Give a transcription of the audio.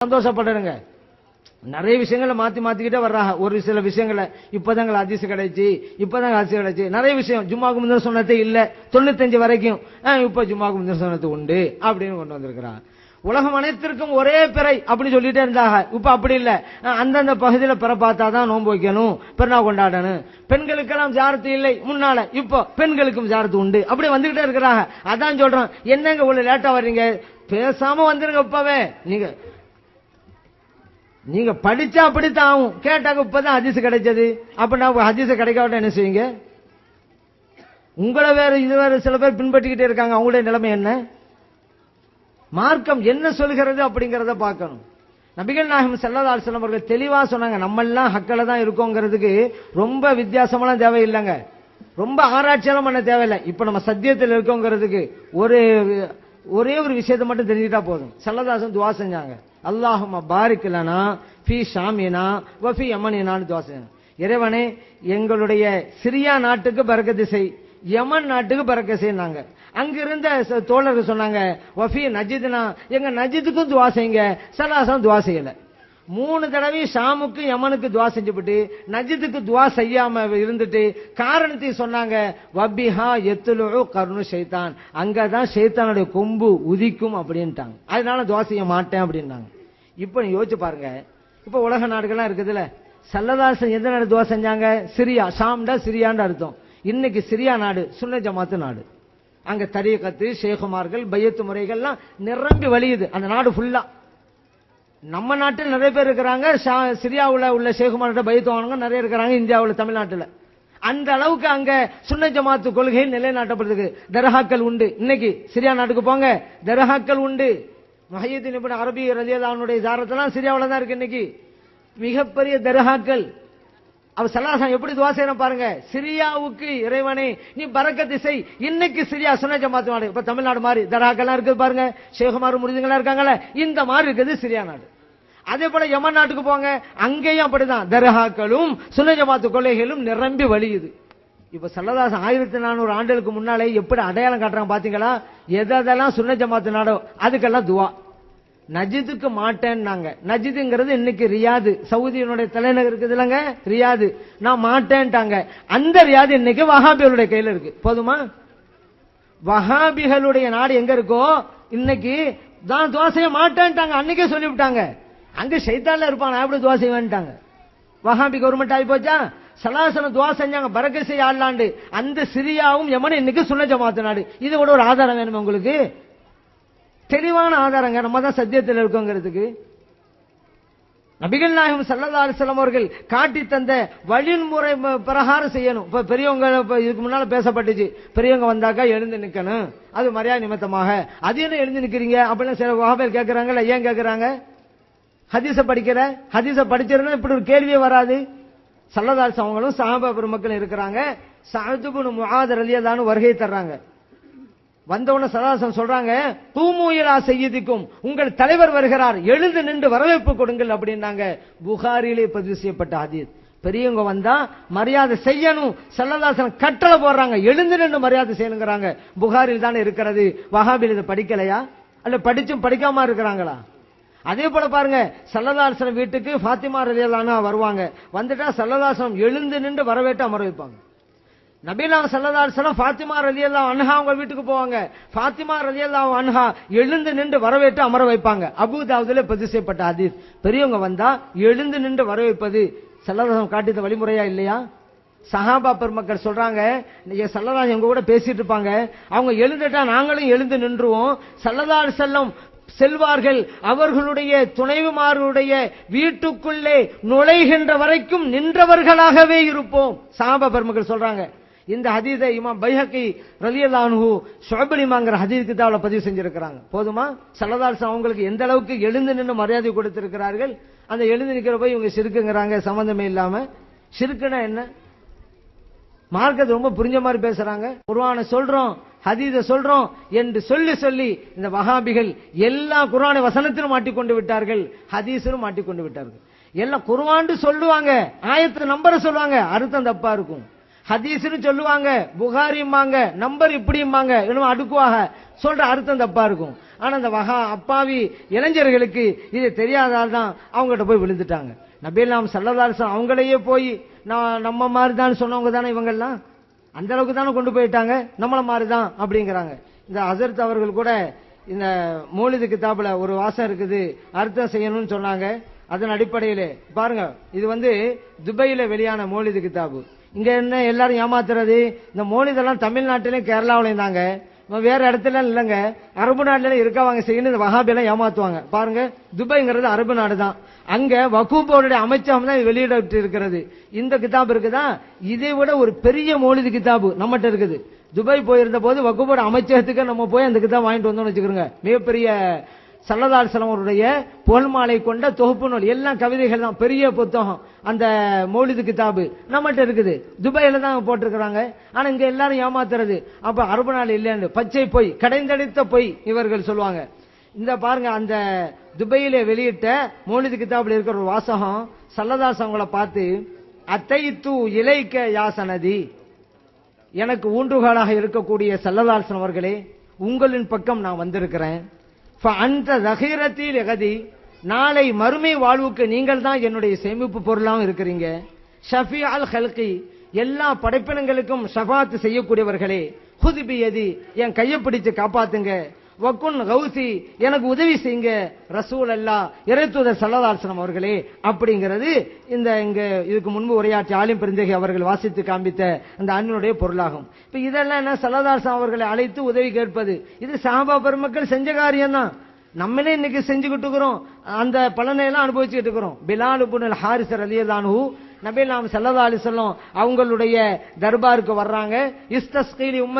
சந்தோஷப்படுறங்க. நிறைய விஷயங்களை மாத்திக்கிட்டே வர்றாங்க. ஒரு சில விஷயங்களை இப்பதாங்க ஹதீஸ் கிடைச்சு நிறைய விஷயம் ஜும்மாக்கு முந்தின சுன்னத்தே இல்ல 95 வரைக்கும் இப்ப ஜும்மாக்கு முந்தின சுன்னத்து உண்டு அப்படின்னு கொண்டு வந்திருக்கிறாங்க. உலகம் அனைத்திற்கும் ஒரே பிறை அப்படின்னு சொல்லிட்டே இருந்தாங்க. இப்ப அப்படி இல்ல, அந்தந்த பகுதியில பிற பார்த்தாதான் நோன்பு வைக்கணும், பெருநா கொண்டாடணும். பெண்களுக்கெல்லாம் ஜாரத்து இல்லை முன்னால, இப்போ பெண்களுக்கும் ஜாரத்து உண்டு. அப்படி வந்துகிட்டே இருக்கிறாங்க. அதான் சொல்றோம், என்னங்க இவ்வளவு லேட்டா வர்றீங்க, பேசாம வந்துருங்க. இப்பவே நீங்க படிச்சா அப்படித்தான் ஆகும். கேட்டாங்க இப்பதான் ஹதீஸ் கிடைச்சது, அப்ப நான் ஹதீஸ் கிடைக்காவிட்ட என்ன செய்வீங்க? உங்களை வேற இது வேற சில பேர் பின்பற்றிக்கிட்டே இருக்காங்க. அவங்களுடைய நிலைமை என்ன? மார்க்கம் என்ன சொல்கிறது அப்படிங்கறத பார்க்கணும். நபிகள் நாயகம் ஸல்லல்லாஹு அலைஹி வஸல்லம் அவர்கள் தெளிவா சொன்னாங்க, நம்ம எல்லாம் ஹக்கல தான் இருக்கோங்கிறதுக்கு ரொம்ப வித்தியாசமெல்லாம் தேவையில்லைங்க, ரொம்ப ஆராய்ச்சியெல்லாம் பண்ண தேவையில்லை. இப்ப நம்ம சத்தியத்தில் இருக்கோங்கிறதுக்கு ஒரே ஒரு விஷயத்தை மட்டும் தெரிஞ்சுட்டா போதும். ஸல்லல்லாஹு அலைஹி வஸல்லம் துஆ செஞ்சாங்க, அல்லாஹும்ம பாரிக் லனா ஃபீ ஷாமினா வ ஃபீ யமனினான்னு துஆ செஞ்சாங்க. இறைவனே எங்களுடைய சிரியா நாட்டுக்கு பரக்கத்து செய், யமன் நாட்டுக்கு பரக்கத்து செய்னாங்க. அங்கிருந்த தோழர்கள் சொன்னாங்க, வஃபி நஜித்னா எங்க நஜித்துக்கும் துவா செய்யுங்க. ஸல்லல்லாஹு துவா செய்யல. 3 தடவை ஷாமுக்கு யமனுக்கு துவா செஞ்சுபிட்டு நஜித்துக்கு துவா செய்யாம இருந்துட்டு காரணத்தை சொன்னாங்க, வபிஹா யத்லு கர்னு ஷைத்தான், அங்கதான் ஷைத்தானுடைய கொம்பு உதிக்கும் அப்படின்ட்டாங்க. அதனால துவா செய்ய மாட்டேன் அப்படின்னாங்க. இப்ப நீ யோசிச்சு பாருங்க, இப்ப உலக நாடுகள்லாம் இருக்குதுல்ல, ஸல்லல்லாஹு அலைஹி எந்த நாடு துவா செஞ்சாங்க? சிரியா. ஷாம்டா சிரியான்னு அர்த்தம். இன்னைக்கு சிரியா நாடு சுன்ன ஜமாத்து நாடு. அங்க தரீகத்து ஷேகுமார்கள் பையத்து முறைகள்லாம் நிரம்பி வழியுது அந்த நாடு ஃபுல்லா. நம்ம நாட்டில் நிறைய பேர் இருக்கிறாங்க, சிரியாவுல உள்ள ஷேகுமார்கிட்ட பையத்து வாங்க நிறைய இருக்கிறாங்க, இந்தியாவுல தமிழ்நாட்டில். அந்த அளவுக்கு அங்க சுன்ன ஜமாத்து கொள்கை நிலைநாட்டப்படுது. தர்காக்கள் உண்டு. இன்னைக்கு சிரியா நாட்டுக்கு போங்க, தர்காக்கள் உண்டு. முஹையீதீன் இப்னு அரபி ரலியல்லாஹு அன்ஹுடைய ஜாரத்தெல்லாம் சிரியாவுல தான் இருக்கு. இன்னைக்கு மிகப்பெரிய தர்காக்கள். அவர் ஸல்லல்லாஹு எப்படி துஆ செய்யறான் பாருங்க, சிரியாவுக்கு இறைவனே நீ பரக்கத்து செய். இன்னைக்கு சிரியா சுன்ன ஜமாத் நாடு. இப்ப தமிழ்நாடு மாதிரி தர்காக்கள்லாம் இருக்குது பாருங்க, ஷேகுமார் முரிதுங்களா இருக்காங்கல்ல, இந்த மாதிரி இருக்குது சிரியா நாடு. அதே போல யமன் நாட்டுக்கு போங்க, அங்கேயும் அப்படிதான் தர்காக்களும் சுன்ன ஜமாத்து கொள்கைகளும் நிரம்பி வழியுது. இப்ப ஸல்லல்லாஹு 1400 ஆண்டுகளுக்கு முன்னாலே எப்படி அடையாளம் காட்டுறாங்க பாத்தீங்களா? எதெல்லாம் சுன்ன ஜமாத்து நாடோ அதுக்கெல்லாம் துவா. நஜிதுக்கு மாட்டேன்னாங்க. நஜிதுங்கிறது இன்னைக்கு ரியாது, சவுதியினுடைய தலைநகர் இருக்குது இல்லங்க ரியாது. நான் மாட்டேன்ட்டாங்க. அந்த ரியாது இன்னைக்கு வஹாபிகளுடைய கையில இருக்கு. போதுமா? வஹாபிகளுடைய நாடு எங்க இருக்கோ இன்னைக்கு தான் துவா செய்ய மாட்டேன்ட்டாங்க. அன்னைக்கே சொல்லிவிட்டாங்க, அங்க ஷைத்தான்ல இருப்பான், நான் எப்படி துவா செய்வேன்ட்டாங்க. வஹாபி கவர்மெண்ட் ஆகி போச்சா? ஸல்லல்லாஹு அலைஹி துவா செஞ்சாங்க, பரக்கத் செய்ய ஆளாண்டு. அந்த சிரியாவும் யமன் இன்னைக்கு சுன்ன ஜமாத்து நாடு. இது கூட ஒரு ஆதாரம் வேணுமா உங்களுக்கு? தெளிவான ஆதாரங்க. நம்ம தான் சத்தியத்தில் இருக்கோங்கிறதுக்கு. நபிகள் நாயகம் ஸல்லல்லாஹு அலைஹி வஸல்லம் அவர்கள் காட்டி தந்த வழிமுறை பிரகாரம் செய்யணும். இப்ப பெரியவங்க இதுக்கு முன்னால பேசப்பட்டுச்சு, பெரியவங்க வந்தாக்கா எழுந்து நிக்கணும், அது மரியாதை நிமித்தமாக. அது என்ன எழுந்து நிக்கிறீங்க அப்படின்னு சில வஹாபிகள் கேட்கறாங்கல்ல. ஏன் கேட்கறாங்க? ஹதீஸ படிக்கிற, ஹதீஸ படிச்சிருந்தா இப்படி ஒரு கேள்வியே வராது. ஸல்லல்லாஹு அலைஹி அவங்களும் சஹாபா பெருமக்கள் இருக்கிறாங்க. ஸஅத் இப்னு முஆத் ரலியல்லாஹு அன்ஹு வருகை தர்றாங்க. வந்தவன சதாசம் சொல்றாங்க, கூமு இலா சய்யிதிக்கும், உங்கள் தலைவர் வருகிறார், எழுந்து நின்று வரவேற்பு கொடுங்கள் அப்படின்னாங்க. புகாரிலே பதிவு செய்யப்பட்ட ஹதீஸ். பெரியவங்க வந்தா மரியாதை செய்யணும். ஸல்லல்லாஹு அலைஹி கட்டளை போடுறாங்க, எழுந்து நின்று மரியாதை செய்யணுங்கிறாங்க. புகாரில் தானே இருக்கிறது. வஹாபில் இதை படிக்கலையா? அல்ல படிச்சும் படிக்காம இருக்கிறாங்களா? அதே போல பாருங்க, ஸல்லல்லாஹு அலைஹி வீட்டுக்கு ஃபாத்திமா ரலியல்லாஹு அன்ஹா வருவாங்க. வந்துட்டா ஸல்லல்லாஹு அலைஹி எழுந்து நின்று வரவேற்று அமர வைப்பாங்க. நபிலாம் ஸல்லல்லாஹு அலைஹி வஸல்லம் ஃபாத்திமா ரலியல்லாஹு அன்ஹா அவங்க வீட்டுக்கு போவாங்க. ஃபாத்திமா ரலியல்லாஹு அன்ஹா எழுந்து நின்று வரவேற்று அமர வைப்பாங்க. அபூ தாவூதுல பதிவு செய்யப்பட்ட ஹதீஸ். பெரியவங்க வந்தா எழுந்து நின்று வரவேற்பது ஸல்லல்லாஹு அலைஹி காட்டிய வழிமுறையா இல்லையா? சஹாபா பெருமக்கள் சொல்றாங்க, ஸல்லல்லாஹு அலைஹி எங்க கூட பேசிட்டு இருப்பாங்க, அவங்க எழுந்துட்டா நாங்களும் எழுந்து நின்றுவோம். ஸல்லல்லாஹு அலைஹி வஸல்லம் செல்வார்கள், அவர்களுடைய துணைவிமாருடைய வீட்டுக்குள்ளே நுழைகின்ற வரைக்கும் நின்றவர்களாகவே இருப்போம். சஹாபா பெருமக்கள் சொல்றாங்க. இந்த ஹதீஸை இமாம் பைஹகி ரலியல்லாஹு அன்ஹு ஷுஅபுல் ஈமான்ங்கற ஹதீஸ் கிதாபுல பதிவு செஞ்சிருக்காங்க. போதுமா? ஸல்லல்லாஹு அலைஹி அவங்களுக்கு எந்த அளவுக்கு எழுந்து நின்று மரியாதை கொடுத்திருக்கிறார்கள். அந்த எழுந்து நிக்கிற போய் இவங்க ஷிர்க்குங்கறாங்க, சம்பந்தமே இல்லாம. ஷிர்க்குனா என்ன? மார்க்கத்தை ரொம்ப புரிஞ்ச மாதிரி பேசுறாங்க. குர்ஆனை சொல்றோம், ஹதீஸ சொல்றோம் என்று சொல்லி சொல்லி இந்த வஹாபிகள் எல்லா குர்ஆனை வசனத்திலும் மாட்டிக்கொண்டு விட்டார்கள், ஹதீஸிலும் மாட்டிக்கொண்டு விட்டார்கள். எல்லாம் குர்ஆன் சொல்லுவாங்க, ஆயத்து நம்பரை சொல்லுவாங்க, அர்த்தம் தப்பா இருக்கும். ஹதீஸ்னு சொல்லுவாங்க, புகாரிம்பாங்க, நம்பர் இப்படிம்பாங்க, இன்னும் அடுக்குவாக சொல்ற அர்த்தம் தப்பா இருக்கும். ஆனா அந்த அப்பாவி இளைஞர்களுக்கு இது தெரியாதால் தான் அவங்ககிட்ட போய் விழுந்துட்டாங்க. நபிகள் நாயகம் ஸல்லல்லாஹு அலைஹி வஸல்லம் அவங்களையே போய் நம்ம மாதிரி தான் சொன்னவங்க தானே இவங்கெல்லாம், அந்த அளவுக்கு தானே கொண்டு போயிட்டாங்க, நம்மள மாதிரி தான் அப்படிங்கிறாங்க. இந்த ஹஸரத் அவர்கள் கூட இந்த மௌலிது கிதாபுல ஒரு வாசம் இருக்குது, அர்த்தம் செய்யணும்னு சொன்னாங்க. அதன் அடிப்படையிலே பாருங்க, இது துபையில வெளியான மௌலிது கிதாபு. இங்க என்ன எல்லாரும் ஏமாத்துறது, இந்த மௌலிதெல்லாம் தமிழ்நாட்டிலையும் கேரளாவிலையும் தாங்க, வேற இடத்துல இல்லைங்க. அரபு நாட்டுல இருக்கவங்க செய்யணும் இந்த வஹாபியெல்லாம் ஏமாத்துவாங்க. பாருங்க, துபைங்கிறது அரபு நாடு தான், அங்க வக்ஃப் போர்டுடைய அமைச்சகம் தான் வெளியிட்டு இருக்கிறது. இந்த கிதாப் இருக்குதா, இதை விட ஒரு பெரிய மௌலிது கிதாபு நம்மகிட்ட இருக்குது. துபாய் போயிருந்த போது வக்ஃப் போர்டு அமைச்சகத்துக்கு நம்ம போய் அந்த கிதாப் வாங்கிட்டு வந்தோம்னு வச்சுக்கிறோங்க. மிகப்பெரிய ஸல்லல்லாஹு அலைஹி வஸல்லம் அவருடைய புகழ்மாலை கொண்ட தொகுப்பு நூல், எல்லாம் கவிதைகள் தான், பெரிய புத்தகம். அந்த மௌலிது கிதாபு நம்மகிட்ட இருக்குது, துபாயில தான் போட்டிருக்கிறாங்க. ஆனா இங்க எல்லாரும் ஏமாத்துறது. அப்ப அரபு நாடு இல்லைன்னு பச்சை பொய், கடைந்தடித்த பொய் இவர்கள் சொல்லுவாங்க. இந்த பாருங்க, அந்த துபையில வெளியிட்ட மௌலிது கிதாபுல இருக்கிற ஒரு வாசகம், ஸல்லல்லாஹு அலைஹி வஸல்லம் பார்த்து, அத்தைத்து இலைக்க யா சனதி, எனக்கு ஊன்றுகோலாக இருக்கக்கூடிய ஸல்லல்லாஹு அலைஹி வஸல்லம் அவர்களே, உங்களின் பக்கம் நான் வந்திருக்கிறேன். அந்த தகீரத்தில் எகதி, நாளை மறுமை வாழ்வுக்கு நீங்கள் தான் என்னுடைய சேமிப்பு பொருளாகவும் இருக்கிறீங்க. ஷஃபி அல் ஹல்கி, எல்லா படைப்பினங்களுக்கும் ஷஃபாத் செய்யக்கூடியவர்களே, ஹுதிபியதி, என் கையை பிடிச்சு காப்பாத்துங்க. வக்குன் கௌசி, எனக்கு உதவி செய்யுங்க. ரசூல் அல்லாஹ், இறைத்தூதர் ஸல்லல்லாஹு அலைஹி வஸல்லம் அவர்களே அப்படிங்கிறது இங்க இதுக்கு முன்பு உரையாற்றிய ஆலிம் பெருந்தகை அவர்கள் வாசித்து காண்பித்த அந்த அன்னுடைய பொருளாகும். இப்ப இதெல்லாம் என்ன, ஸல்லல்லாஹு அலைஹி வஸல்லம் அவர்களை அழைத்து உதவி கேட்பது, இது சஹாபா பெருமக்கள் செஞ்ச காரியம் தான். நம்மளே இன்னைக்கு செஞ்சுக்கிட்டு இருக்கிறோம், அந்த பலனை எல்லாம் அனுபவிச்சுட்டு இருக்கிறோம். பிலால் இப்னு ஹாரிஸ் ரலியல்லாஹு அன்ஹு நபிகள் நாயகம் ஸல்லல்லாஹு அலைஹி வஸல்லம் அவங்களுடைய தர்பாருக்கு வர்றாங்க. இஸ்தஸ்கீலி உம்ம